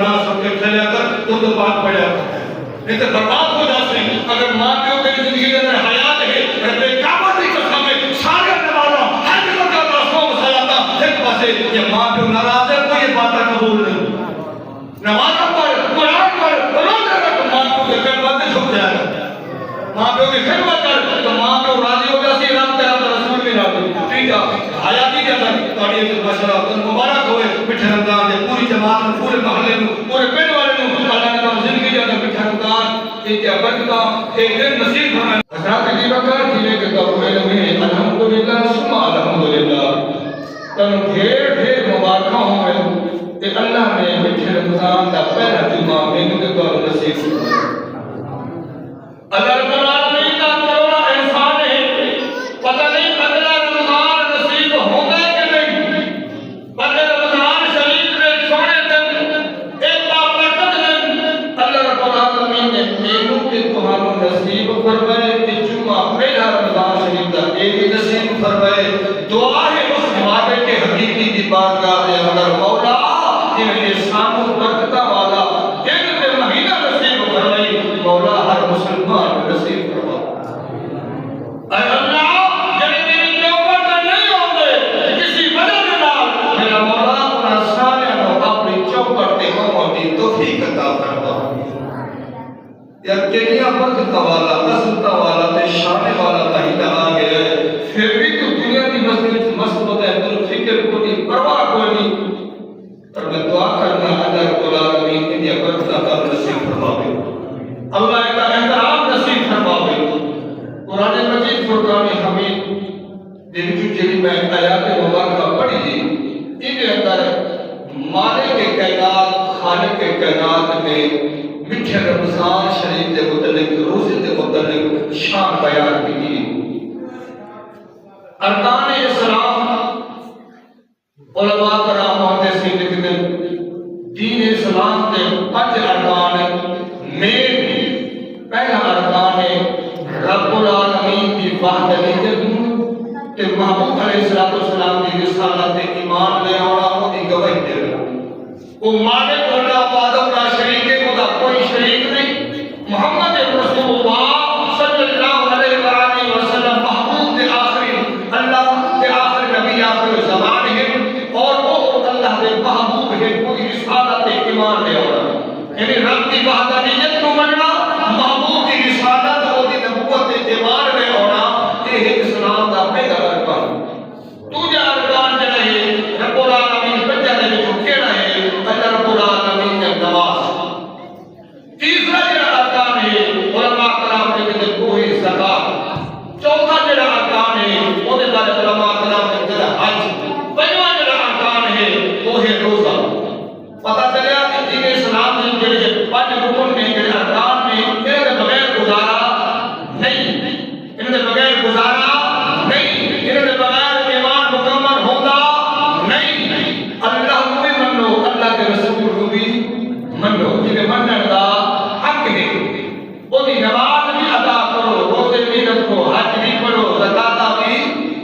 راہ سب کے چلے کر تو بات پڑیا نہیں تو برباد ہو جاتے ہیں. اگر ماں پیو کی زندگی کے اندر حیات ہے رب کعبہ کی قسم ہے سارے نمازاں ہر جگہ کا رسول مسالتا ایک پاسے یہ ماں پیو ناراض ہے کوئی بات قبول نہیں. نماز پڑھ قرآن پڑھ روزہ رکھ ماں پیو کے خدمت میں جھک جائے گا. ماں پیو کی خدمت کر تو ماں پیو راضی ہو جاتی رب تیرا رسول بھی راضی. ٹھیک ہے حیاتی کے اندر تاڑی ایک ماشاءاللہ مبارک ہوئے میٹھے رمضان دے پوری جماعت میں پورے محلے میں پورے پنڈ والے میں اللہ نے تمام زندگی دے اندر میٹھے رمضان ایک برکت ایک دن نصیب فرمائے. حضرات کی بکر جینے کے قبول میں الحمدللہ ثم الحمدللہ تم ڈھیر مبارکاں ہوں کہ اللہ نے میٹھے رمضان کا پہلا جمعہ میں کے قبول نصیب فرمایا. اللہ رب العالمین کا کروڑا احسان ہے. پتہ نہیں اگلا رمضان نصیب ہوگا کہ نہیں. پتہ رمضان شریف میں چھوڑے دن ایک بابرکت دن اللہ رب العالمین نے میروں کے تمہاروں نصیب فرمائے کہ جمعہ پہلا رمضان شریف کا ایک نصیب فرمائے. دعا ہے اس وعدے کے حقیقی کی بارگاہ میں اگر مولا کہ میرے سامنے برکتہ والا دن کے مہینہ نصیب فرمائی مولا ہر مسلمان نصیب فرما. اے اللہ جنہیں تیری چوکٹ پر نہیں ہوتے کسی وجہ سے نال میرا مولا اپنا سارے کو اپنی چوکٹ پہ ہوتی توفیق عطا فرما. یا کتنا برکتہ والا عظمتہ والا تے شان والا مہینہ آ گیا ہے پھر بھی تو دنیا کی مست ہوتا ہے تو فکر کو نہیں پرواہ کو نہیں. اور میں دعا کرنا اللہ رب العالمین کی برکت عطا نصیب فرماوے. اللہ کا احترام نصیب فرماوے. قرآن مجید فرقان حمید دن کی جلی میں آیات مبارکہ پڑھی تھی ان کے اندر مالک کے کائنات خالق کے کائنات میں میٹھے رمضان شریف کے متعلق روزے کے متعلق شان بیان کی تھی. ارکان اسلام علماء کرام محدثین لکھتے دین اسلام کے 5 ارکان میں پہلا ارکان ہے رب العالمین کی وحدانیت کہ محمود علیہ السلام کی رسالت ایمان لے آنا وہ کی گواہی دے رہا. وہ مالک اللہ وحدہ لا شریک ہے خدا کوئی شریک نہیں. محمد رسول اللہ صلی اللہ علیہ وآلہ وسلم محبوب کے آخری اللہ کے آخری نبی آخر زمان ہے اور وہ اللہ کے محبوب ہے کوئی رسالت ایمان لے آنا یعنی رب کی وحدانیت کو مننا محبوب کی رسالت اور کی نبوت ایمان لے آنا یہ ہے اسلام کا پہلا ارکان. دوسرا ارکان جو ہے رب العالمین بچہ نے جو کہنا ہے اللہ رب العالمین نے نماز. تیسرا جو ارکان ہے علماء کرام نے کہتے کوئی زکات. چوتھا جو ارکان ہے وہ نے بارے علماء کرام نے کہتے حج. پنجواں جو ارکان ہے وہ ہے روزہ. پتہ چلیا کہ دین اسلام نے جو 5 رکن میں جو ارکان میں ان کے بغیر گزارا نہیں. ان کے بغیر گزارا نہیں. ان کے بغیر ایمان مکمل ہوگا نہیں. اللہ کو بھی من لو اللہ کے رسول کو بھی من لو جنہیں مننے کا حق ہے. وہ بھی نماز بھی ادا کرو روزے بھی رکھو حج بھی پڑھو زکات بھی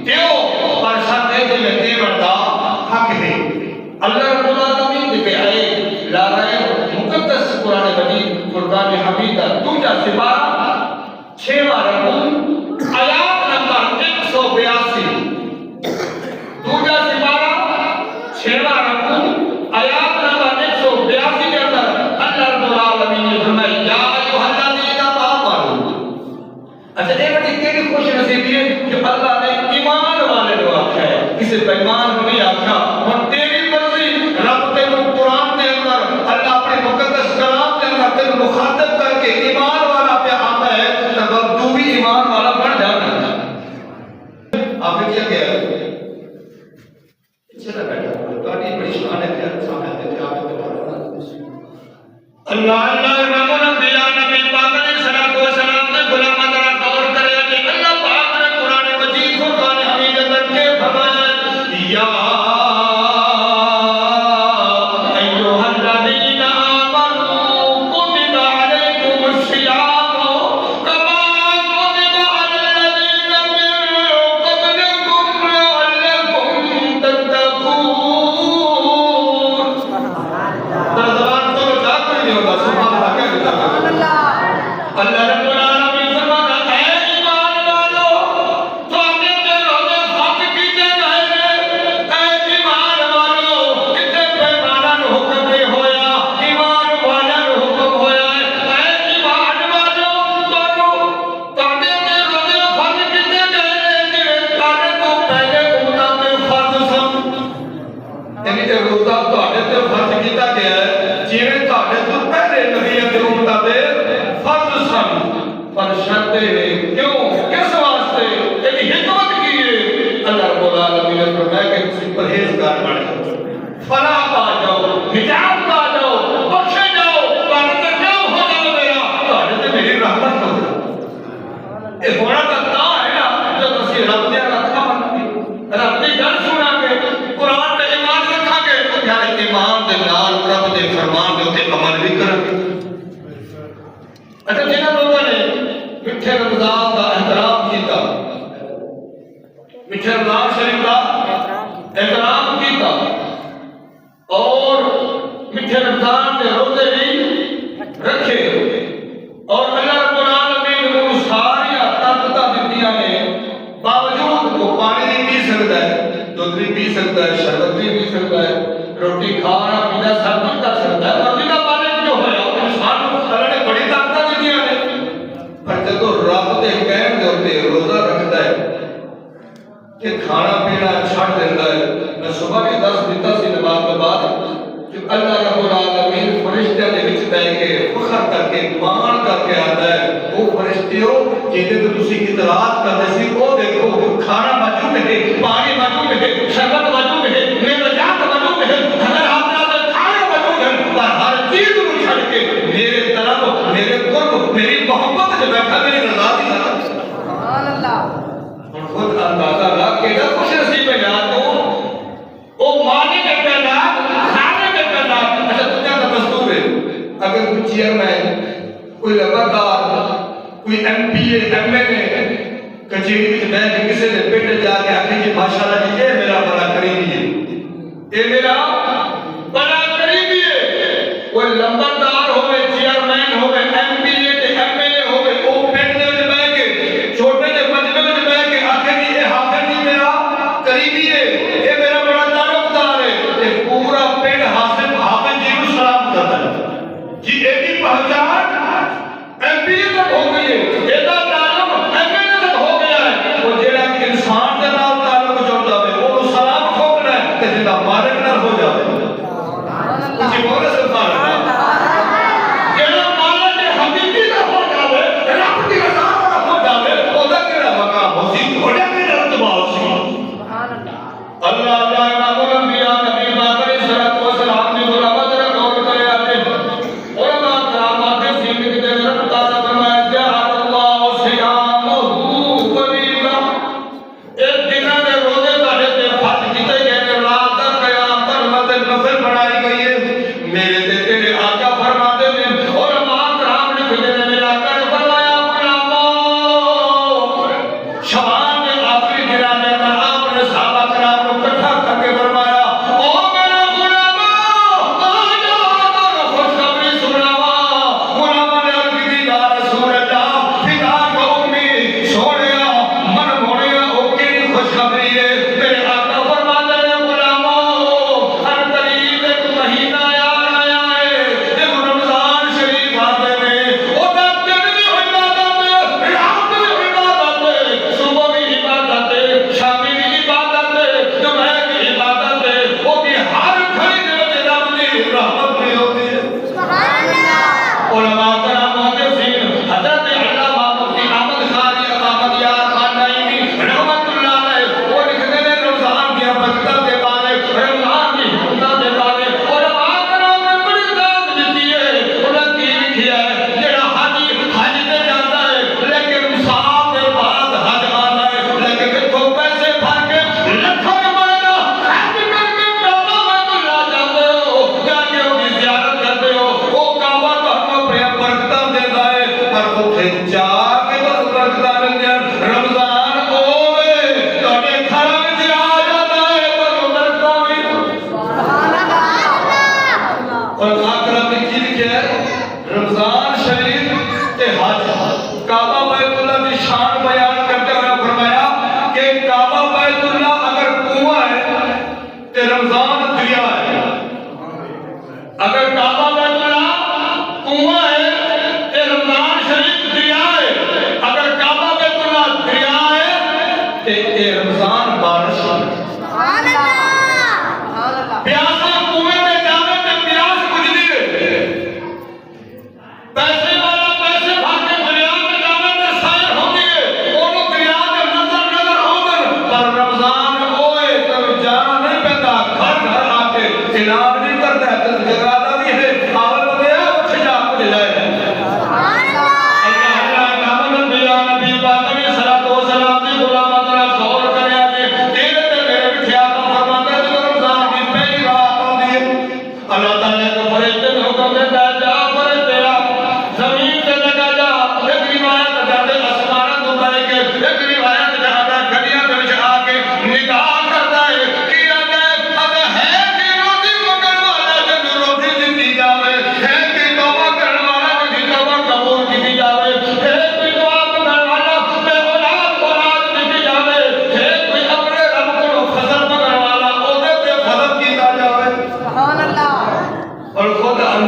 دیو پر ساتھ میں دیور کا حق ہے. اللہ رب العالمین کے آئے لا رہے مقدس قرآن مجید فرقان حمید کا دوسرا سپارہ 6واں رکوع آیات نمبر 182. دوسرا سپارہ 6واں رکوع آیات نمبر 182 کے اندر اللہ رب العالمین نے فرمایا یا ایھا الذین آمنوا. اچھا یہ بڑی کیڑی خوش نصیبی ہے کہ اللہ نے ایمان والے کو آکھا ہے کسی پیغام نہیں آکھا. اور تیری مرضی رب تیرے قرآن کے اندر اللہ اپنے مقدس کلام کے اندر تیرے مخاطب کر کے ایمان والا پہ آتا ہے تب تو بھی ایمان والا بن جانا. آپ نے کیا کیا چلا بیٹھا بڑی بڑی شان ہے کہ سامنے آپ اللہ اللہ امام الانبیاء نبی پاک علیہ الصلوۃ والسلام سے غلام ذرا غور کرے کہ اللہ پاک نے قرآن مجید فرقان حمید اندر کے فرمایا یا ایھا الذین آمنوا کتب علیکم الصیام کما کتب علی الذین من قبلکم لعلکم تتقون. ذات کا احترام کیتا، میٹھے رمضان شریف کا احترام کیتا، اور میٹھے رمضان کے روزے بھی رکھے، اور اللہ رب العالمین کو ساری طاقتاں دتیاں نے، باوجود وہ پانی نہیں پی سکتا ہے، دودھ نہیں پی سکتا ہے، شربت نہیں پی سکتا ہے، روٹی کھانا پینا سب کچھ کر سکتا ہے، اور جنہ مالک جو ہے انسان کو اللہ نے بڑی طاقتاں دتیاں نے، پر جب رب دے کہن دے اوتے روزہ رکھتا ہے کہ کھانا پینا چھڑ دیتا ہے، میں صبح بھی دس دیتا سی نماز کے بعد کہ اللہ رب العالمین فرشتیاں دے وچ بیٹھ کے فخر کر کے مان کر کے آتا ہے، وہ فرشتیو جہدے تو تسی اعتراض کرتے سی وہ دیکھو کھانا موجود ہے، پانی موجود ہے، شربت موجود ہے، میوہ جات موجود ہے، اگر حضرات کھانے موجود ہے، پر ہر چیز کو چھڑ کے میرے طرف میرے قرب میری محبت سے بیٹھا میری رضا کی طرف۔ سبحان اللہ۔ خود اندازہ لگ کے جب خوش نصیب ہے یاد تو وہ مالک کے کائنات خالق کے کائنات۔ اچھا دنیا کا دستور ہے اگر کوئی چیئرمین کوئی لبردار کوئی M P A M L A کچہری میں بیٹھ کے کسی نے پیٹ جا کے آخر کہ ماشاءاللہ جی یہ میرا بڑا قریبی ہے، یہ میرا بڑا قریبی ہے، کوئی لمبردار ہوئے چیئرمین ہوئے M P A M L A ہوئے وہ پیٹ دے میں بیٹھ کے چھوٹے سے مجمع میں بیٹھ کے آخر کہ یہ حافظ جی میرا قریبی ہے، یہ میرا بڑا تعلق دار ہے، یہ پورا پیٹ حافظ جی کو سلام کرتا ہے جی ایک پہچان ایم پی اے تک ہو گئی ہے، ایسا تعلق ایم ایل اے تک ہو گیا ہے، وہ جیڑا کہ انسان کے نام تعلق جوڑ جاوے وہ سلام ٹھوکنا ہے کہ جدا مالک نہ ہو جاوے۔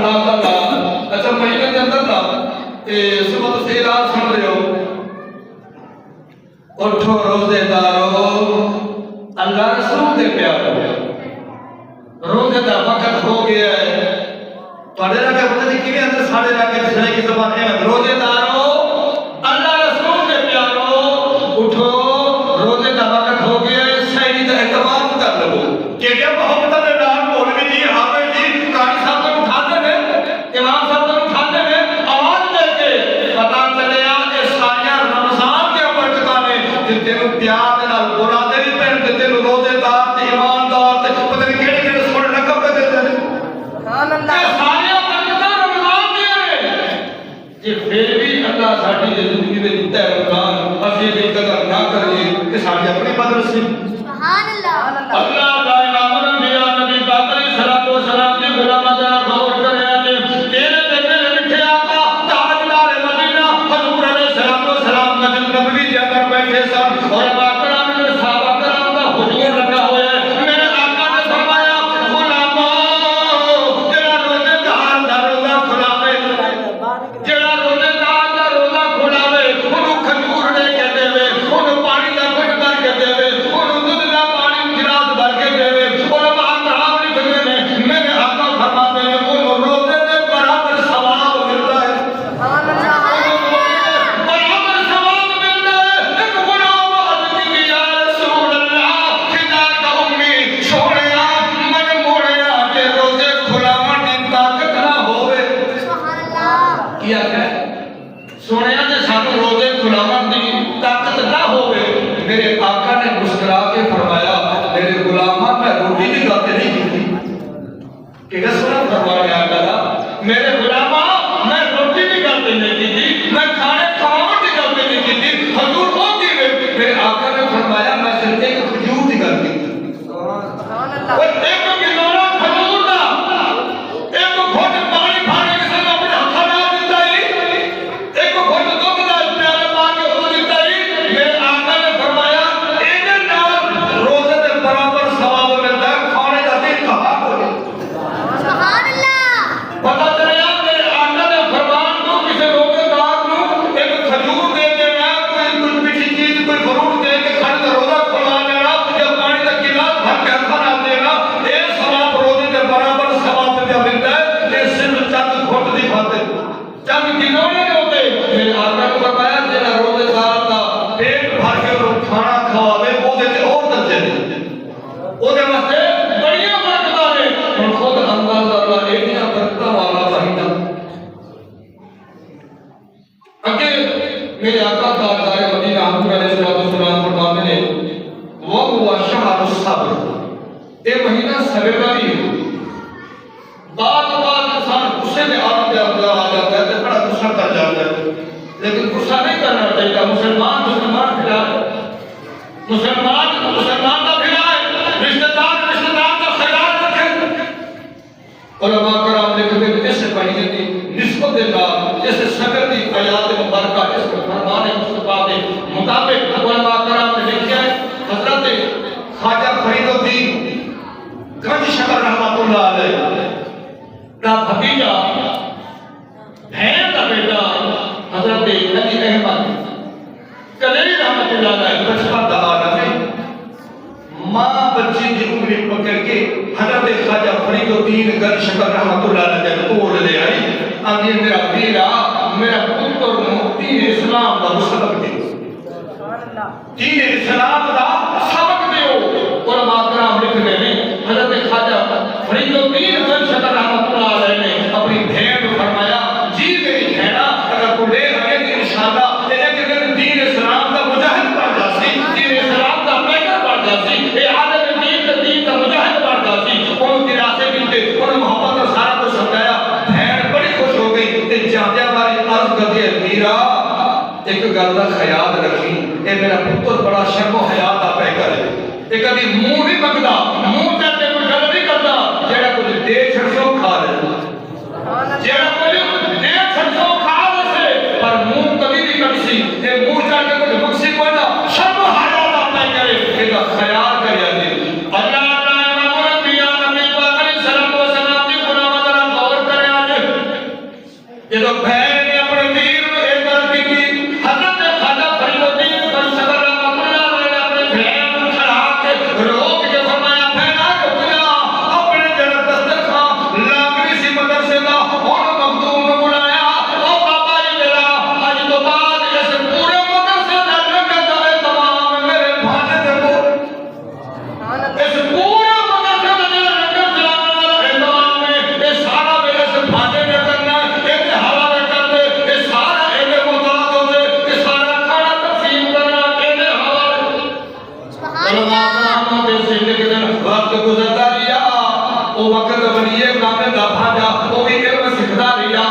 اللہ تعالیٰ اچھا مہینے کے اندر نا صبح تو سے رات سن رہے ہو اٹھو روزے دارو اللہ رسول دے پیار روزے دا وقت ہو گیا ہے تھوڑے لگے پتہ نہیں کیویں اندر ساڑے لگے پچھلے کی زبان ہے روزے دارو اللہ رسول دے پیارو اٹھو روزے دا وقت ہو گیا ہے سہری دا اہتمام کر لو کہ جب محبت دے نال مولوی جی حافظ جی قاری صاحب کو اٹھاتے ہیں امام صاحب کو اٹھاتے ہیں آواز دے کے پتہ چلیا کہ سایہ رمضان کے اوپر ٹکانے جن تینوں پیار دے نال بنا دے نہیں پہن تے تینوں روزے دار تے ایماندار تے پتہ نہیں کیڑے کیڑے سونے لقب پہ دیتے ہیں سبحان اللہ سایہ برکتاں رمضان دے کہ پھر بھی اللہ ساڈی زندگی میں دیتا ہے رمضان اسی دی قدر نہ کریے کہ ساڈی اپنی قدر سے سبحان اللہ اللہ دا امام الانبیاء نبی پاک علیہ الصلوۃ والسلام دی غلاماں دا غور کریا تے تیرے تے میرے مٹھے آقا تاجدار مدینہ حضور علیہ الصلوۃ والسلام مسجد نبوی دے اندر بیٹھے سن اور کرام نے صحابہ کرام دا حضور لگا ہوا ہے میرے آقا نے فرمایا غلامو جڑا روزے دار دا روزہ کھلاوے جڑا روزے دار دا روزہ کھلاوے اونوں کھجور دے کے دے اونوں پانی دا گھٹ بھر کے دے اونوں دودھ دا پانی گلاس بھر کے دے اور کرام لکھدے نے میرے آقا فرماتے ہیں اونوں روزے دے برابر ثواب ملتا ہے سبحان اللہ برابر ثواب ملتا ہے ایک غلام عرض کی یا رسول اللہ خدا کا امی چھوڑیا من موڑیا تے روزے کھلاون دی طاقت نہ ہوے سبحان اللہ کیا کہ سنیا تے سانو روزے کھلاون دی طاقت نہ ہوے میرے آقا نے مسکرا کے فرمایا میرے غلاماں میں روٹی بھی گاتے نہیں کی کہ سنا فرمایا آقا میرے غلاماں میں روٹی بھی گاتے نہیں کی میں کھانے کھاون بھی گاتے نہیں کی حضور ہو کی میرے آقا نے فرمایا میں صرف ایک کھجور دی گل کی سبحان اللہ اور ایک کلوڑا کھجور دا ایک گھٹ پانی پھاڑے کے ساتھ اپنے ہتھاں نال دتا ہے ایک گھٹ دودھ دا پیالہ پا کے او دتا ہے میرے آقا نے فرمایا اینے نال روزے دے برابر ثواب ملدا ہے کھانے دا دل کہا ہوے سبحان اللہ پتہ چلیا میرے آقا نے فرمان کو کسی روزے دار نو ایک کھجور دے دینا کوئی میٹھی چیز کوئی فروٹ دے کے کھڑ کے روزہ کھلا دینا یا پانی دا گلاس بھر کے ہتھاں نال دینا اے ثواب روزے دے برابر ثواب ملدا ہے کہ صرف چند گھٹ دی خاطر چند گنونے دے ہوتے میرے آقا نے فرمایا جڑا روزے دار دا پیٹ بھر کے وہ کھانا کھواوے او دے تے اور درجے نے او دے واسطے بڑیاں برکتاں نے ہن خود اندازہ اللہ ایڈیاں برکتاں والا بہینا اگے میرے آقا تاجدار مدینہ حضور علیہ الصلوۃ والسلام فرماتے ہیں وہ ہوا شہر الصبر اے مہینہ صبر کا بھی ہے بعد انسان غصے میں آ جاتا ہے تو بڑا غصہ کر جاتا ہے لیکن غصہ نہیں کرنا چاہیے مسلمان مسلمان کا بھلا ہے رشتہ دار کا خیال رکھیں علماء کرام لکھتے ہیں اس مہینے کی نسبت دیتا اس صبر کی آیات مبارکہ اس فرمان مصطفیٰ کے مطابق علماء کرام نے لکھا ہے حضرت خواجہ فرید الدین گنج شکر رحمۃ اللہ علیہ کا بھتیجا بہن کا بیٹا حضرت علی احمد کلیری رحمۃ اللہ علیہ بچپن دا عالم ہے ماں بچی کی انگلی پکڑ کے حضرت خواجہ فرید الدین گنج شکر رحمۃ اللہ علیہ کو لے آئی آگے میرا بیرا میرا پتر دین اسلام کا سبق دے دین اسلام کا سبق دیو علماء کرام لکھتے ہیں حضرت خواجہ فرید الدین گنج شکر رحمۃ اللہ علیہ نے اپنی بہن کو فرمایا جی میری بہنا اگر تو لے آئے تو انشاءاللہ ایک دن دین اسلام کا مجاہد بن جاسی دین اسلام کا پیکر بن جاسی اے عالم دین کا مجاہد بن جاسی ان کی راستے ملتے ان محبت کا سارا کو سمجھایا بہن بڑی خوش ہو گئی تے جاندیا باری عرض کرتی ہے میرا ایک گل کا خیال رکھی اے میرا پتر بڑا شرم و حیا دا پیکر ہے اے کبھی منہ نہیں منگدا منہ تے کوئی گل نہیں کردا جڑا کچھ دے چھڑسو کھا لے جڑا کچھ دے چھڑسو کھا لے پر منہ کبھی نہیں کٹسی اے منہ چا کے کچھ مقصد کوئی نہ شرم و حیا دا پیکر ہے اے دا خیال کریا جی اللہ تعالی امام الانبیاء نبی پاک علیہ الصلوۃ والسلام دی غلام ذرا غور کریا جی جدو بہن نے اپنے ویر کو ایک گل کی حضرت خواجہ فرید الدین بخشگر رحمۃ اللہ علیہ نے اپنے بہن کو کھڑا کے روک کے فرمایا بہنا رک جا اپنے جڑا دسترخوان لانگری سی مدرسے دا اور مخدوم نے بلایا او بابا جی میرا اج تو بعد اس پورے مدرسے دا لنگر دا تمام میرے بھانے دے کو اس پورے مدرسے دا لنگر چلانے والا اہتمام ہے یہ سارا میرے سے بھانے نے کرنا ہے یہ حوالے کر دے یہ سارا ایک مطالعہ دے یہ سارا کھانا تقسیم کرنا یہ حوالے علماء کرام دے زندگی دے وقت گزرتا رہیا وہ وقت ولیے کامل دا بھاجا وہ بھی علم سکھدا رہیا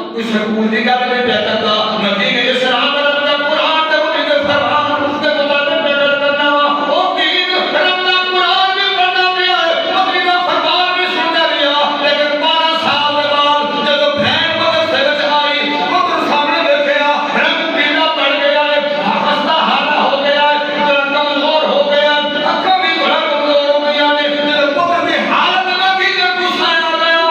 کوئی سکول دی گل نہیں پہ کرتا نبی نے اسلام دا قرآن تے انہی دے فرمان دے مطابق گل کرنا وا او دین رب دا قرآن بھی پڑھنا پیا نبی دا فرمان بھی سندا رہیا لیکن 12 سال دے بعد جب بہن مدرسے وچ آئی پتر سامنے دیکھیا رنگ پیلا پڑ گیا ہے خستہ حال ہو گیا ہے کمزور ہو گیا اکھاں بھی بڑا کمزور ہو گیا نے جب پتر دی حالت نہ کی تے غصہ آ گیا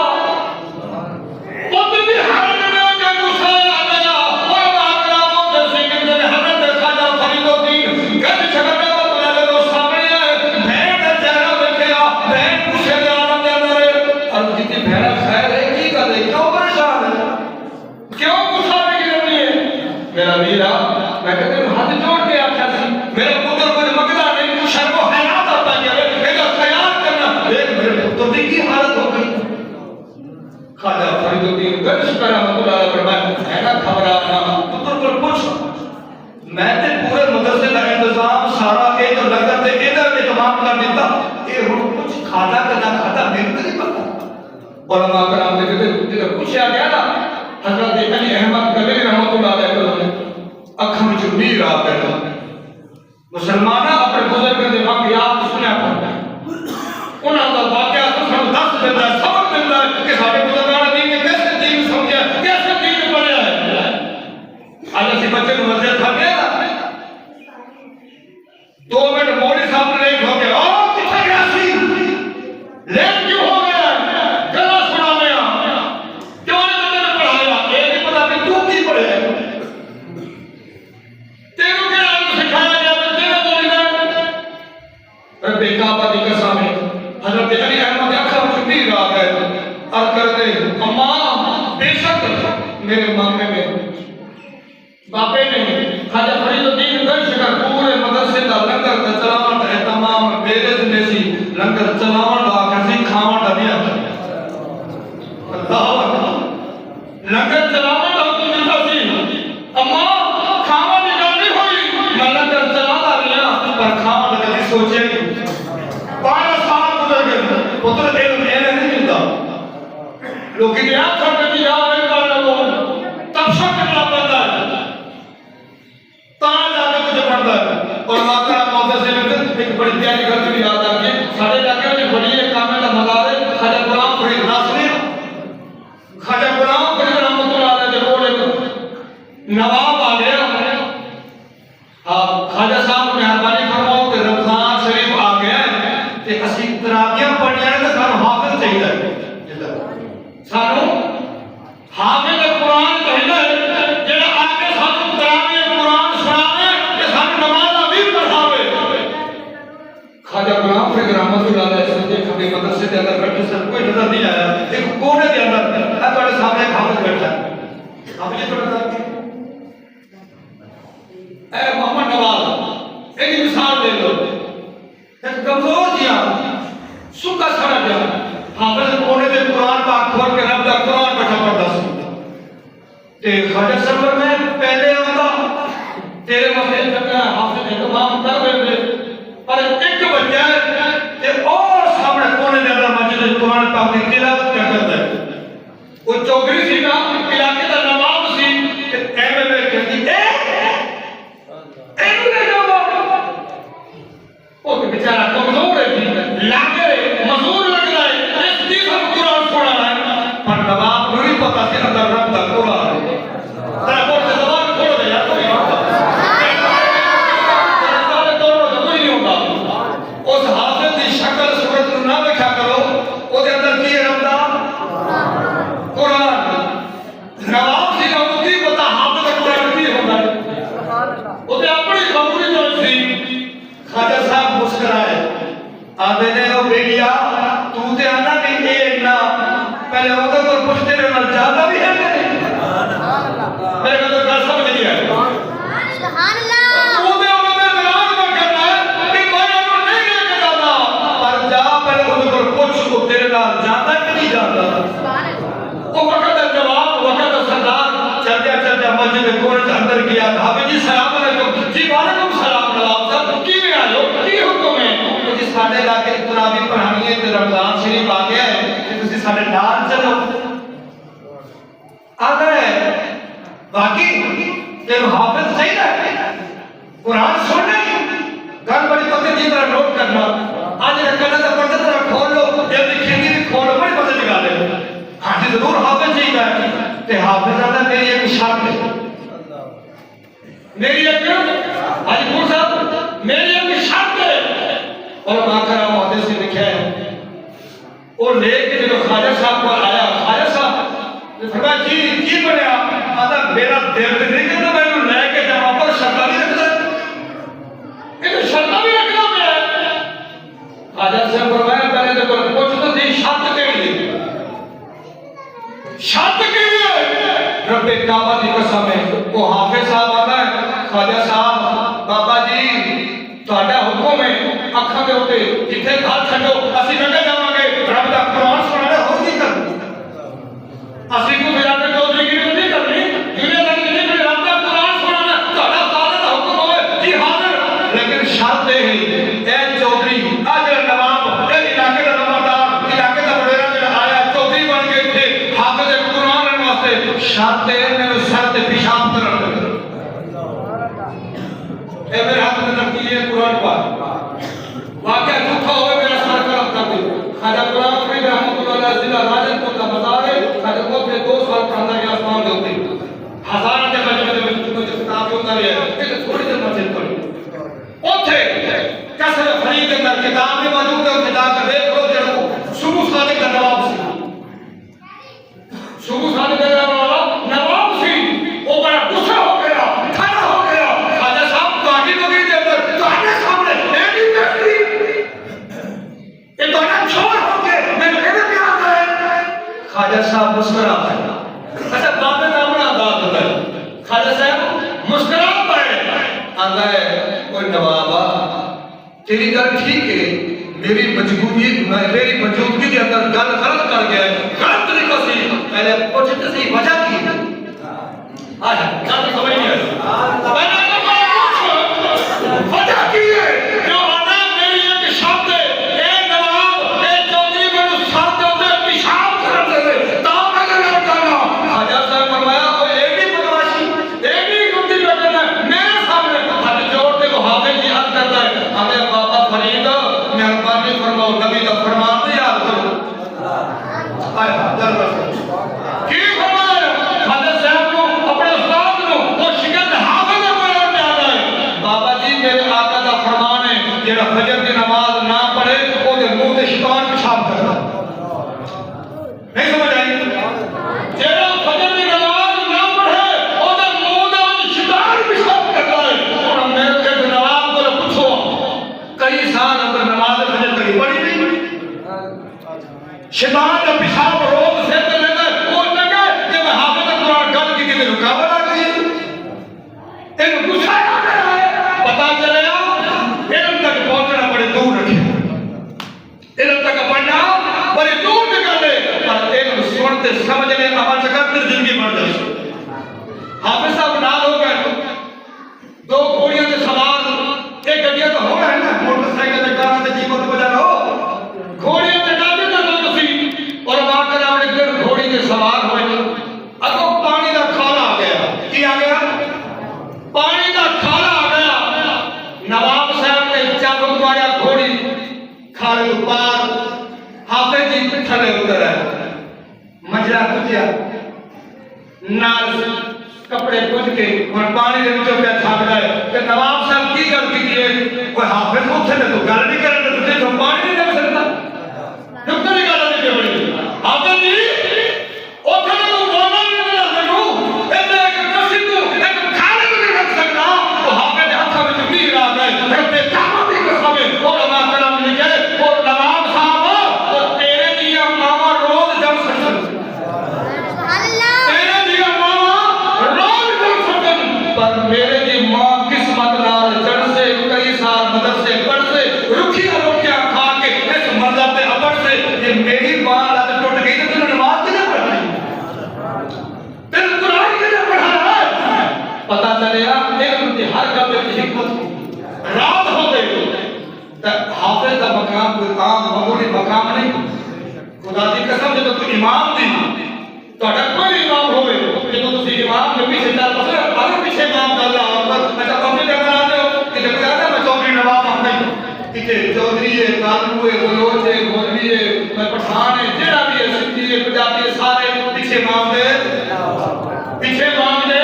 پتر دی حالت نہ کہ غصہ آ گیا اور باقراموں دے ذکر دے حضرت خواجہ فرید الدین گھر شکر رحمۃ اللہ علیہ کے سامنے آئے بہن دا چہرہ دیکھیا بہن غصے دے عالم دے اندر ہے عرض کی بہن خیر ہے کی گل ہے کیوں پریشان ہے کیوں غصہ نہیں کرنی ہے میرا ویرا میں کہتے ہیں ہاتھ جوڑ کے آکھا سی میرے پتر کو مگدا نہیں شرم و حیا آتا گیا میرا خیال کرنا دیکھ میرے پتر دی کی حالت ہو گئی خواجہ فرید الدین گھر شکر رحمۃ اللہ علیہ فرمایا ہے نا گھبرانا پتر کو پوچھ میں تے پورے مدرسے دا انتظام سارا اے جو لنگر تے ادھر اہتمام کر دیتا اے ہن کچھ کھادا کہ نہ کھادا میرے تے نہیں پتہ علماء کرام نے کہتے جب پوچھا گیا نا حضرت علی احمد گلری رحمۃ اللہ علیہ نے اکھاں وچ نیر آ گیا مسلماناں اپنے بزرگاں دے واقعات سنیا کرنا انہاں دا واقعہ سن دس دیندا ہے سبق دیندا ہے کہ ساڈے بزرگاں نے دین نے کیسے دین سمجھا کیسے دین پڑھیا ہے اج اسی بچے کو مسجد تھا گیا نا 2 منٹ مولوی صاحب نے لیٹ ہو گیا او کتھے گیا سی لیٹ کیوں ہو گیا گلا سنانے کیوں نے بچے نے پڑھایا اے نہیں پتہ کہ تو کی پڑھیا تینوں کیا سکھایا گیا بچے نے بولنا رب کعبہ دی قسم ہے حضرت علی احمد اکھاں وچ نیر آ گئے عرض کرتے اماں بے شک میرے مامے میں باپے نے خواجہ فرید الدین گھر شکر پورے مدرسے دا لنگر تے چلاون دا اہتمام میرے ذمہ سی لنگر چلاون دا کسی کھاون دا نہیں آتا اللہ اکبر لنگر چلاون دا حکم دیتا سی اماں کھاون دی گل نہیں ہوئی میں لنگر چلاتا رہیا پر کھاون دا کبھی سوچے نہیں 12 سال گزر گئے پتر علم نہیں ملتا لوگ کی آنکھ چھوڑ کے جاؤ ایک بار لگو تب شک کرنا پڑتا ہے تاں جا کے کچھ پڑھتا ہے اور واقعہ موت سے ایک بڑی پیاری گھر بھی یاد آ گئی سارے علاقے میں بڑی ایک کامل کا مزار ہے خواجہ غلام فرید ناصری خواجہ غلام فرید رحمۃ اللہ علیہ کے کول ایک نواب آ گیا خواجہ صاحب مہربانی فرماؤ کہ رمضان شریف آ گیا ہے کہ اسی تراویح پڑھنی ہے تے سانو حافظ چاہیے سانو حافظ قرآن چاہیے جڑا آگے سانو تراویح قرآن سناوے تے سانو نماز بھی پڑھاوے خواجہ غلام فرید رحمۃ اللہ علیہ سے دیکھ کے مدرسے کے اندر بیٹھے سب کوئی نظر نہیں آیا ایک کونے کے اندر ہے تمہارے سامنے ایک حافظ بیٹھا ہے آپ یہ پڑھتا ہے اے محمد نواز ایک مثال دے دو ایک کمزور جیا سکا سڑا گیا حافظ کونے سے قرآن پاک کھول کے رب دا قرآن بیٹھا پڑھتا سی تے خواجہ سرور میں پہلے آتا تیرے مسئلے تک حافظ اہتمام کر رہے تھے پر ایک بچہ ہے تے اور سامنے کونے دے اندر مسجد قرآن پاک کی تلاوت کیا کرتا ہے وہ چوکری سی نا علاقے دا نواب سی تے ایم ایل اے کہتی وہ بیچارہ کمزور ہے لاگے مزدور لگ رہا ہے اس کی سب قرآن پڑھا رہا ہے پر نواب نہیں پتا کہ اندر رب دا قرآن ہے ذرا بول سے زبان کھولو دے یار کوئی نہیں ہوگا اس حافظ کی شکل صورت نہ دیکھا کرو وہ دے اندر کی ہے رب دا قرآن جاتا بھی ہے میرے کو تو گل سمجھ نہیں آئی سبحان اللہ وہ میں انہوں نے اعلان میں کرنا ہے کہ میں انہوں نہیں لے کے جاتا پر جا پہلے خود کو پوچھ کو تیرے نال جاتا کہ نہیں جاتا وہ وقت جواب وقت سردار چلتے مسجد کورج اندر گیا بھابی جی سلام علیکم جی وعلیکم السلام نواب صاحب کی میں آئے ہو کی حکم ہے جی ساڑھے علاقے کی ترابی پڑھانی ہے تو رمضان شریف آ گیا ہے کہ تسی ساڑھے نال چلو آتا ہے باقی تیرو حافظ صحیح ہے قرآن سننا ہی گھر بڑی پتہ جی طرح نوٹ کرنا آج رکھنا تھا پڑھتے طرح کھول لو یا دکھیں گی بھی کھولو بڑی پتہ نکالے ہاں جی ضرور حافظ چاہیے ہے تے حافظ آتا میری ایک شرط ہے میری ایک حاجی پور صاحب میری ایک شرط ہے اور ماں کرام حافظ سے لکھا ہے اور لے کے جو خواجہ صاحب کو آیا خواجہ صاحب فرمایا جی بنیا آتا میرا دل نہیں کرتا میں انہوں لے کے جاؤں پر شرطہ بھی رکھتا ہے شرطہ بھی رکھنا پہ ہے خواجہ صاحب فرمایا پہلے تو پوچھ تو دی شرط کے لیے شرط کے لیے رب کعبہ کی قسم ہے وہ حافظ صاحب آتا ہے خواجہ صاحب بابا جی تہاڈا حکم ہے اکھاں دے اوتے جتھے گھر چھڈو اسی نہ جاواں گے رب دا قرآن سنانا ہو نہیں کرنا اسی کو پھر اپنے چودھری کی نہیں کرنی دنیا دا نہیں کرنی رب دا قرآن سنانا تہاڈا سارے دا حکم ہوئے جی حاضر لیکن شرط ہے اے چودھری اج نواب اے علاقے دا نمبردار علاقے دا وڈیرا جڑا آیا چودھری بن کے تھے حافظ قرآن واسطے شرط ہے میرے سر تے پیشاب کرن دے اے میرے ہاتھ میں رکھی ہے قرآن پاک واقعہ دکھا ہوئے میرا سر کرم کر دے خواجہ غلام فرید رحمۃ اللہ علیہ ضلع راجن کا مزار ہے خواجہ کو پھر 2 سال پڑھنا گیا آسمان دے اوپر ہزاراں دے مجمع دے وچ جو کتاب ہوتا ہے ایک تھوڑی دیر مسجد پڑھی اوتھے کسر فرید دے اندر کتاب بھی موجود ہے اوتھے جا کے دیکھ لو جڑا صبح صادق دا نواب سی صبح صادق دا نواب سی وہ بڑا غصہ ہو گیا کھڑا ہو گیا خواجہ صاحب تہاڈی نبی دے اندر تہاڈے سامنے ایڈی تکلیف یہ تو نہ چھوڑ ہو کے میں نے کہنے آتا ہے خواجہ صاحب مسکرا پائے اچھا بابے کا اپنا انداز ہوتا ہے خواجہ صاحب مسکرا پائے آتا ہے کوئی نوابا تیری گل ٹھیک ہے میری موجودگی کے اندر گل غلط کر گیا ہے غلط طریقہ سے پہلے پوچھتے سے وجہ کی آیا گل سمجھ نہیں آئی وجہ کی ہے جو آنا میری ایک شرط ہے اے نواب اے چودھری میں شرط ہوتے پیشاب کر دے تا میں نے لڑکانا خواجہ صاحب فرمایا وہ ایک ہی بدماشی ایک ہی گندی لگنا میرے سامنے ہاتھ جوڑتے کو حافظ جی حد کرتا ہے ہمیں بابا فرید مہربانی فرماؤ نبی کا فرمان تو یاد کرو آیا جلوہ کی فرمایا خواجہ صاحب کو اپنے استاد کو وہ شکست حافظ قرآن میں آتا ہے بابا جی میرے آقا کا فرمان ہے جڑا فجر کی نماز نہ پڑھے وہ دے منہ تے شیطان پیشاب کرتا نہیں سمجھ آئی جڑا فجر کی نماز نہ پڑھے وہ دے منہ تے شیطان پیشاب کرتا ہے اور میرے ایک نواب کو پوچھو کئی سال اگر نماز فجر کبھی پڑھی نہیں شیطان کا پیشاب روز سے تو لے گئے وہ لگے کہ میں حافظ قرآن گل کی کہ رکاوٹ آ گئی ایک غصہ آ گیا ہے پتا چلے علم تک پہنچنا بڑے دور رکھے علم تک پڑھنا بڑے دور نکالے اور علم سنتے سمجھنے عمل سے کرتے زندگی بڑھ جائے حافظ صاحب نال ہو گئے 2 گھوڑیاں کے سوار ایک گڈیاں تو ہو رہا ہے نا موٹر سائیکل سے کار سے جیپ سے بجا رہو گھوڑیاں کے ڈابے کا نام سی اور ماں کا نام لکھ کر گھوڑی کے سوار ہوئے اگو پانی کا کھالا آ گیا کی آ گیا پانی کا کھالا آ گیا نواب صاحب نے چابک ماریا گھوڑی کھالے کو پار حافظ جی تھلے اتر ہے مجرا کچیا نال کپڑے کچھ کے اور پانی دے وچوں پہ چھاپ گئے کہ نواب صاحب کی گل کیتی ہے کوئی حافظ اوتھے تے تو گل نہیں کرن تے تو پانی نہیں دے سکتا نقطہ دی گل نہیں بڑی حافظ جی اوتھے تو بولنا نہیں ملا سکو ایک کسی کو ایک کھانے کو نہیں رکھ سکتا وہ حافظ دے ہاتھ وچ پیر آ گئے رب دے کعبہ دی قسم علماء کرام لکھے اور نواب صاحب وہ تیرے دی ماما روز جب سکتے چلیا علم دی ہر گل وچ حکمت رات ہو گئی تے حافظ دا مقام کوئی عام معمولی مقام نہیں خدا دی قسم جے تو امام دی تہاڈا کوئی امام ہوے جے تو تسی امام دے پیچھے چل پسے اگر پیچھے امام دا اللہ اکبر اچھا کم دے بنا دے کہ جے کہتا میں چوکری نواب ہوں نہیں کہ چودھری ہے کالو ہے بلوچ ہے گولوی ہے میں پٹھان ہے جڑا بھی ہے سندھی ہے پنجابی ہے سارے پیچھے امام دے پیچھے امام دے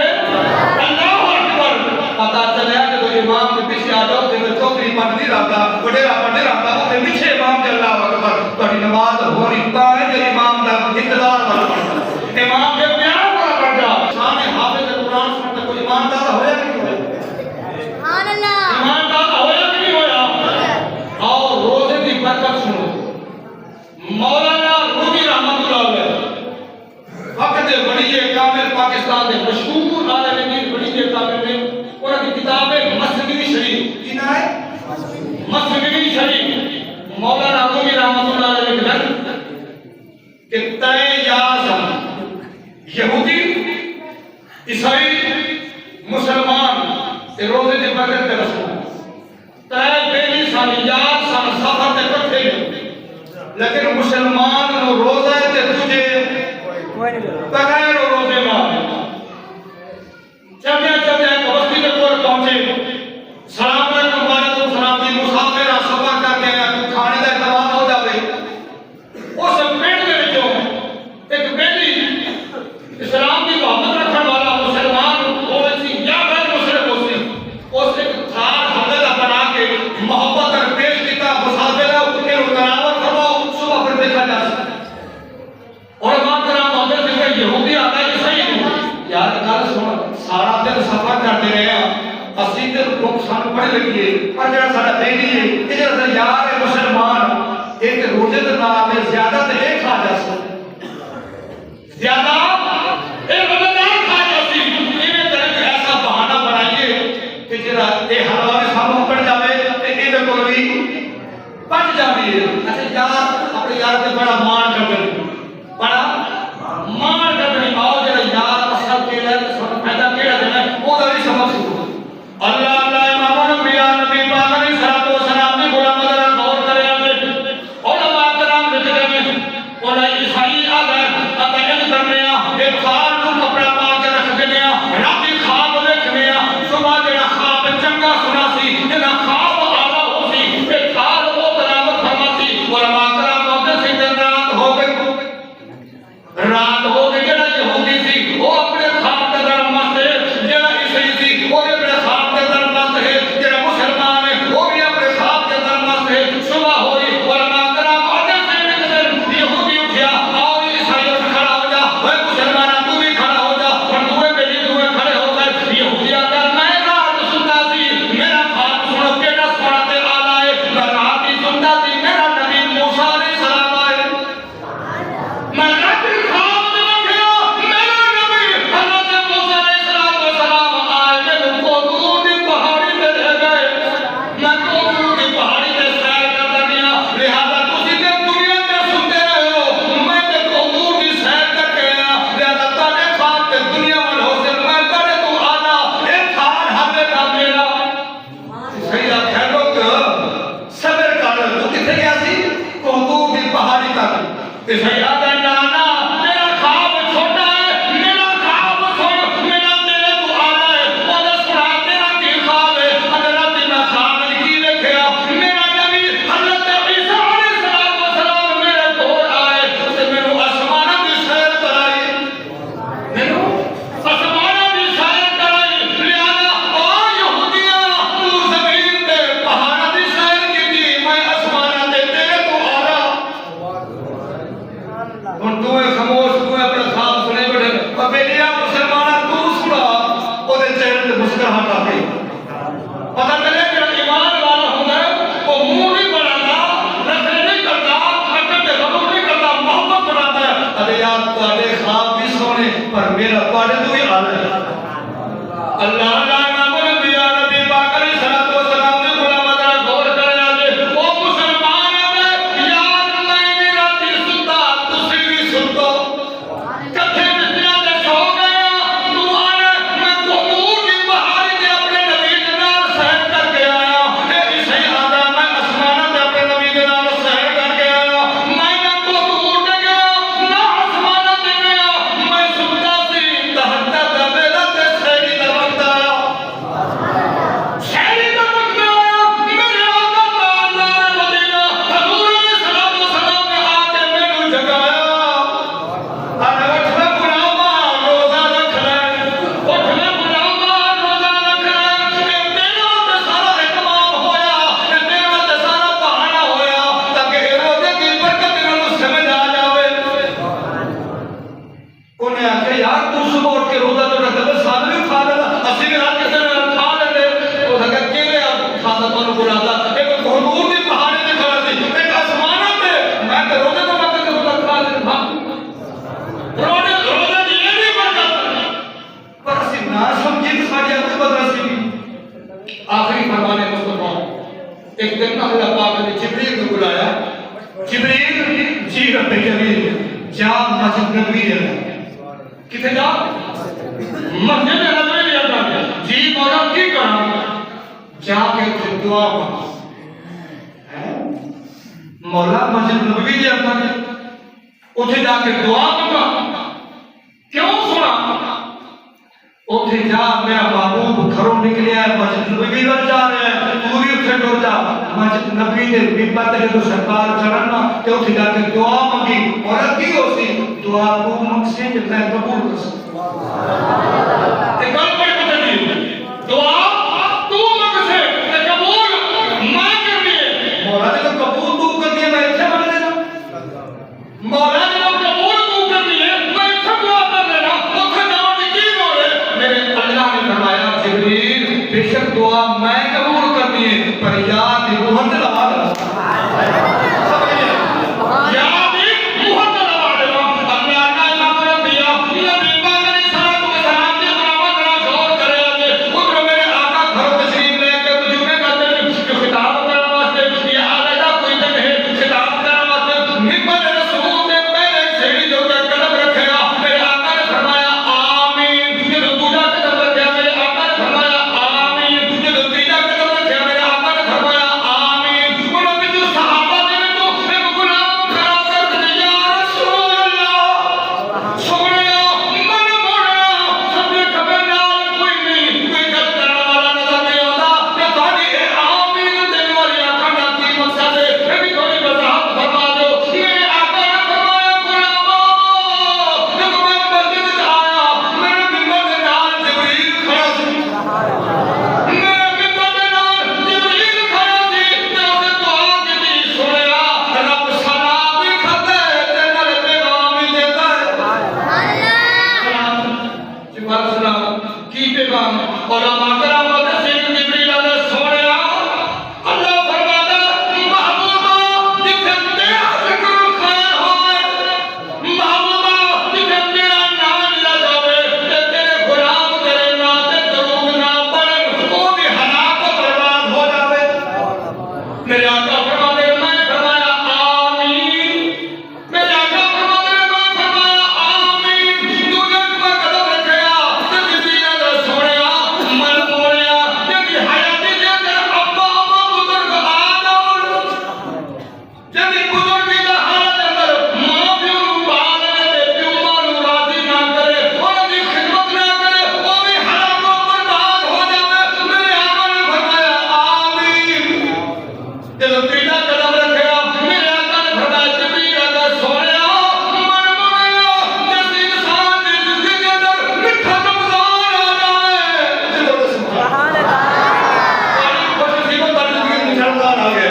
اللہ اکبر پتہ چلیا کہ تو امام کے پیچھے آ جاؤ تے چوکری پڑھ نہیں رہتا وڈیرا پڑھ نہیں رہتا تے پیچھے امام دے اللہ اکبر تہاڈی نماز ہو رہی تا ہے کہ امام دا اقتدار والا امام کے پیار والا بن جا شان حافظ قرآن سن تے کوئی ایماندار ہویا کہ نہیں ہویا سبحان اللہ ایماندار ہویا کہ نہیں ہویا اور روزے کی برکت سنو مولانا رومی رحمت اللہ علیہ وقت بڑی کامل پاکستان دے مشہور عالم دین بڑی کامل میں انہاں کی کتاب ہے مثنوی شریف کی نام ہے مثنوی شریف مولانا رومی رحمت اللہ علیہ لکھتے کہ تے یازم یہودی عیسائی مسلمان تے روزے دی برکت تے رسول تے بیلی سالیات سن سفر تے کٹھے لیکن مسلمان نو روزہ تے تجھے بغیر روزے مار چلتے چلتے ایک بستی کے کول پہنچے سلام علیکم وعلیکم سلام دی مسافر سفر کر کے کھانے کا انتظام ہو جاوے اس پنڈ دے وچوں ایک بیلی اسلام کی محبت رکھنے والا مسلمان ہوئے سی یا غیر مسلم ہو سی اس ایک تھار حمد بنا کے محبت اور پیش کیتا مسافر کے تناول فرماؤ صبح پھر دیکھا جا سکتا اور بات کرام حضرت کہ یہودی آتا ہے صحیح یار گل سن سارا دن سفر کرتے رہے ہیں اسی تے لوگ سان پڑھ لگیے پر جڑا سارا بیلی ہے یہ جڑا یار ہے مسلمان ایک روزے دے نام میں زیادہ تے ایک کھا جا سکتا زیادہ ایک بدل کھا جا سکتا انہیں طرح ایسا بہانہ بنائیے کہ جڑا اے حلوہ میں ساموں پڑ جاوے تے ایدے کو بھی پڑ جاوے اچھا یار اپنے یار تے بڑا مان کر دیں بڑا مان کر دیں آؤ جڑا یار اصل کے لئے پیدا کیڑا دینا ہے وہ دا بھی سمجھ سکتا اللہ اللہ امام نبی نبی پاک علیہ الصلوۃ والسلام نے بڑا مدر غور کرے علماء کرام لکھتے ہیں اور عیسائی اگر ان کرنیا ایک خار کو کپڑا پا کے رکھ دنیا راتی خواب دیکھنیا صبح جڑا خواب چنگا سنا سی جنا خواب آلا ہو سی ایک خار وہ تلاوت فرما سی علماء کرام ہوتے سی دن رات ہو گئی جڑا یہودی سی وہ اپنے خواب کے در مست ہے جڑا عیسائی سی وہ اپنے خواب کے در مست ہے جڑا مسلمان ہے وہ بھی اپنے خواب کے در مست ہے صبح ہوئی علماء کرام ہوتے سی یہودی اٹھیا آؤ عیسائی کھڑا ہو جا وہ مسلمان تو بھی کھڑا ہو جا اور دوے بیلی دوے کھڑے ہو کر یہودی آتا میں رات سنتا سی میرا خواب سنو کے نہ سنا تے آلہ ہے میں رات ہی سنتا سی میرا نبی موسیٰ علیہ السلام آئے میں رات ہی خواب دیکھیا میرا نبی حضرت موسیٰ علیہ السلام آئے میں کو دور دی پہاڑی تے رہ گئے میں کو دور دی پہاڑی تے سیر کر دیا لہذا تسی تے دنیا تے سنتے رہے ہو میں تے کو دور دی سیر کر کے آیا لہذا تانے خواب تے دنیا وال ہو سے میں تانے تو آنا ایک کھان ہمیں کا میرا سیدہ پھیلوک صبر کر تو کتے گیا سی کو دور دی پہاڑی تک تے سیدہ نانا میرا خواب چھوٹا ہے میرا خواب سن میرا تیرے تو آنا ہے وہ سنا تیرا کی خواب ہے حضرت میں خواب کی دیکھیا میرا نبی حضرت عیسیٰ علیہ السلام میرے دور آئے اسے میرے آسمانہ بھی سیر کرائی میرے آسمانہ بھی سیر کرائی لہذا او یہودیاں تو زمین تے پہاڑ بھی سیر کی دی میں آسمانہ تے تیرے تو آ رہا ان تو خاموش تو اپنے خواب سنے بیٹھے پبیلیا مسلمانہ تو سنا وہ دے چہرے تے مسکراہٹ آ گئی پتہ چلے کہ ایمان والا ہوتا ہے وہ منہ نہیں بڑھاتا نخرے نہیں کرتا حقیقت تے غضب نہیں کرتا محبت بناتا ہے ارے یار تواڈے خواب بھی سونے پر میرا تواڈے تو ہی حال ہے اللہ اللہ امام نبی نبی پاک علیہ الصلوۃ والسلام نے بڑا مدر غور کرے آگے وہ مسلمان ہے یار میں نہیں راتی سنتا تسی بھی سنتو کتھے بستیاں تے سو گیا تو آنے میں کو نور دی بہار اللہ پاک نے جبریل کو بلایا جبریل جی رب جبریل جا مسجد نبوی دے اندر کتے جا مسجد نبوی دے اندر جی مولا کی کرنا جا کے دعا مانگ مولا مسجد نبوی دے اندر اتھے جا کے دعا مانگا کیوں سنا اتھے جا میرا محبوب گھروں نکلیا ہے مسجد نبوی ول جا رہا ہے تو بھی اتھے ڈر جا مسجد نبوی دے ممبر تے جو سرکار چڑھنا تے اتھے جا کے دعا مانگی اور کی ہو سی دعا کو مقصد ہے میں قبول کر سکتا تے گل بڑی بدلی دعا تو مقصد تے قبول میں کرنی ہے مولا نے قبول تو کر دیا میں اتھے بن لینا مولا نے قبول تو کر دیا میں اتھے دعا کر لینا اتھے جاؤ دی کی ہو رہے میرے اللہ نے فرمایا جبریل بے شک دعا میں قبول کرنی ہے پر یاد محمد لگا دے یاد محمد لگا دے اللہ کا نام ربیا نبی پاک نے سلام و سلام کے برابر کرا شور کرے اگے خود میرے آقا گھر تشریف لے کے تجھے کرتے ہیں جو خطاب کرنے واسطے یہ علیحدہ کوئی دن ہے خطاب کرنے واسطے ممبر رسول نے پہلے سیڑھی جو کہ قدم رکھے گا میرے آقا نے فرمایا آمین یہ دوسرا قدم رکھے میرے آقا نے فرمایا آمین یہ تیسرا قدم رکھے میرے آقا نے فرمایا آمین انہوں نے جو صحابہ دے تو ایک غلام کھڑا کر دیا یا رسول اللہ چھوڑیا من موڑیا سب نے کبھی نال کوئی نہیں کوئی گل کرنے والا نظر نہیں آتا کہ تھوڑی آمین دینے والی آقا کا کی مقصد ہے یہ بھی تھوڑی وضاحت فرما دو میرے آقا نے فرمایا غلامو جب میں مسجد میں آیا میرے ممبر کے نال جبریل کھڑا سی میرے ممبر کے نال جبریل کھڑا سی تے اسے دعا کی سنیا رب سلام بھی کھدے تے نال پیغام بھی دیندا ہے سلام کی پیغام علماء کرام تے جبریل علیہ سنیا اللہ فرماتا محبوبا جتھے تیرا ذکر خیر ہوئے محبوبا جتھے تیرا نام لیا جاوے تے تیرے غلام تیرے نام تے درود نہ پڑھن وہ بھی ہلاک و برباد ہو جاوے میرے آقا فرماتے ہیں میں فرمایا آمین میرے آقا فرماتے ہیں میں فرمایا آمین دوجہ میں قدم رکھیا تے جبریل علیہ سنیا من موڑیا جدی حیاتی دے اندر ابا بزرگ آدم جدی بزرگی دا حالت اندر ماں پیو نو پال دے پیو ماں نو راضی نہ کرے انہاں دی خدمت نہ کرے وہ بھی ہلاک و برباد ہو جاوے میرے آقا نے فرمایا آمین جب تیسرا قدم رکھیا میرے آقا نے فرمایا جبریل علیہ سنیا من موڑیا جس انسان دی زندگی دے اندر میٹھا رمضان آ جاوے سبحان اللہ بڑی خوش نصیبت والی زندگی میں رمضان آ گئے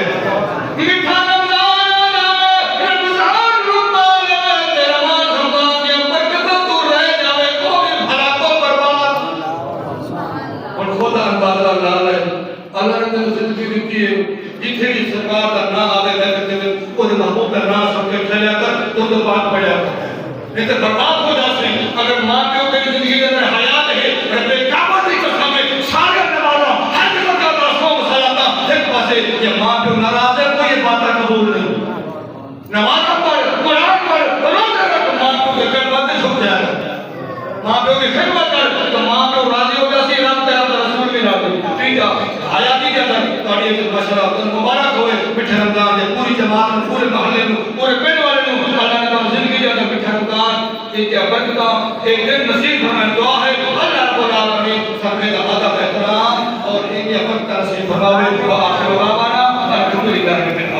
میٹھا رمضان آ جاوے رمضان روپا لے تیرا ماں رمضان دی برکتوں تو رہ جاوے وہ بھی ہلاک و برباد اور خدا اندازہ لا لے اللہ نے تینوں زندگی دیتی ہے جتھے بھی سرکار کا نام آوے تے وہ محبوب کا نام سب کے چلیا کر تو بات پڑھیا نہیں تو برباد ہو جاتے اگر ماں پیو تیری زندگی کے اندر حیات ہے رب کعبہ کی قسم ہے سارے نمازاں ہر قسم کا رسوم صلاۃ ایک پاسے یہ ماں پیو ناراض ہے کوئی بات قبول نہیں نماز پڑھ قرآن پڑھ روزہ رکھ ماں پیو کے خدمت میں جھک جائے ماں پیو کی خدمت کر تو ماں پیو راضی ہو جاتی رب تیرا رسول بھی راضی ٹھیک ہے حیاتی کے اندر تہاڈی ایک مشورہ مبارک ہوئے میٹھے رمضان دے پوری جماعت نوں پورے محلے نوں پورے پنڈ والے نوں اللہ نے زندگی دے اندر میٹھا رمضان ایک برکتاں ایک دن نصیب فرمائے دعا ہے